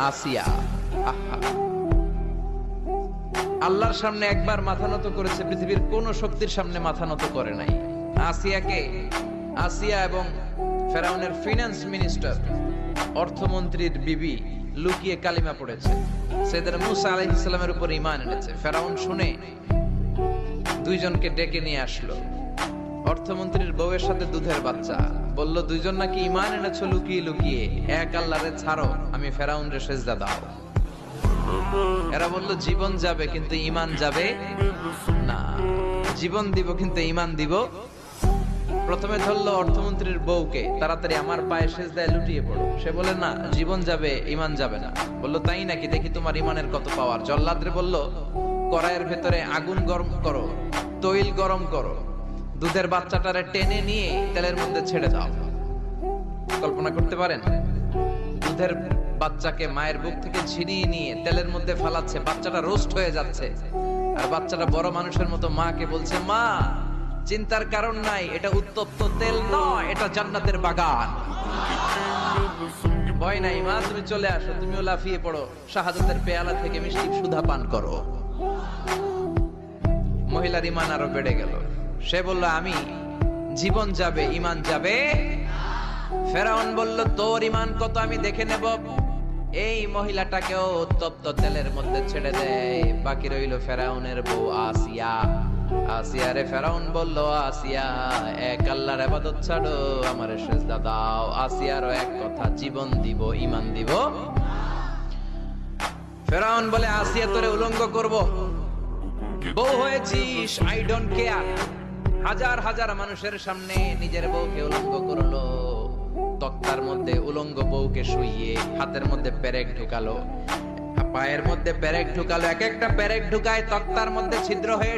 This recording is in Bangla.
আসিয়া আহা, আল্লাহর সামনে একবার মাথা নত করেছে, পৃথিবীর কোন শক্তির সামনে মাথা নত করে নাই। আসিয়া এবং ফেরাউনের ফিনান্স মিনিস্টার, অর্থমন্ত্রীর বিবি লুকিয়ে কালিমা পড়েছে, সাইয়েদনা মুসা আলাইহিস সালামের উপর ঈমান এনেছে। ফেরাউন শুনে দুইজনকে ডেকে নিয়ে আসলো। অর্থমন্ত্রীর বউয়ের সাথে দুধের বাচ্চা, বলল দুইজন নাকি ঈমান এনেছো লুকিয়ে লুকিয়ে, এক আল্লাহরে ছাড়ো, আমি ফেরাউনরে সেজদা দাও। এরা বলল জীবন যাবে কিন্তু ঈমান যাবে না, জীবন দিব কিন্তু ঈমান দিব। প্রথমে ধরলো অর্থমন্ত্রীর বউকে, তাড়াতাড়ি আমার পায়ে সেজদায় লুটিয়ে পড়ো। সে বলে না, জীবন যাবে ঈমান যাবে না। বলল তাই নাকি, দেখি তোমার ঈমানের কত পাওয়ার। জল্লাদরে বলল কড়াইয়ের ভেতরে আগুন গরম করো, তৈল গরম করো, দুধের বাচ্চাটারে টেনে নিয়ে তেলের মধ্যে ছেড়ে দাও। কল্পনা করতে পারেন? দুধের বাচ্চাকে মায়ের বুক থেকে ছিনিয়ে নিয়ে তেলের মধ্যে ফালাচ্ছে, বাচ্চাটা রোস্ট হয়ে যাচ্ছে, আর বাচ্চাটা বড় মানুষের মতো মাকে বলছে, মা চিন্তার কারণ নাই, এটা উত্তপ্ত তেল নয়, এটা জান্নাতের বাগান। ভয় নাই মা, তুমি চলে আসো, তুমিও লাফিয়ে পড়ো, শাহাদাতের পেয়ালা থেকে মিষ্টি সুধা পান করো। মহিলার ঈমান আরো বেড়ে গেল। সে বলল আমি, জীবন যাবে ঈমান যাবে। ফেরাউন বলল তোর ঈমান কত আমি দেখে নেব। এই মহিলাটাকেও উত্তপ্ত তেলের মধ্যে ছেড়ে দেয়। বাকি রইল ফেরাউনের বউ আসিয়া। আসিয়ারে ফেরাউন বলল, আসিয়া এক আল্লাহর ইবাদত ছাড়ো, আমারে সেজদা দাও। আসিয়ারও এক কথা, জীবন দিব ঈমান দিব। ফেরাউন বলে আসিয়া তোরে উলঙ্গ করব, বউ হয়েছিস, আই ডোন্ট কেয়ার। হাজার হাজার মানুষের সামনে নিজের বউকে উলঙ্গ করলো। তক্তার মধ্যে উলঙ্গ বউকে শুইয়ে হাতের মধ্যে পেরেক ঢুকালো, পায়ের মধ্যে পেরেক ঢুকালো, এক একটা পেরেক ঢুকায় তক্তার মধ্যে ছিদ্র হয়ে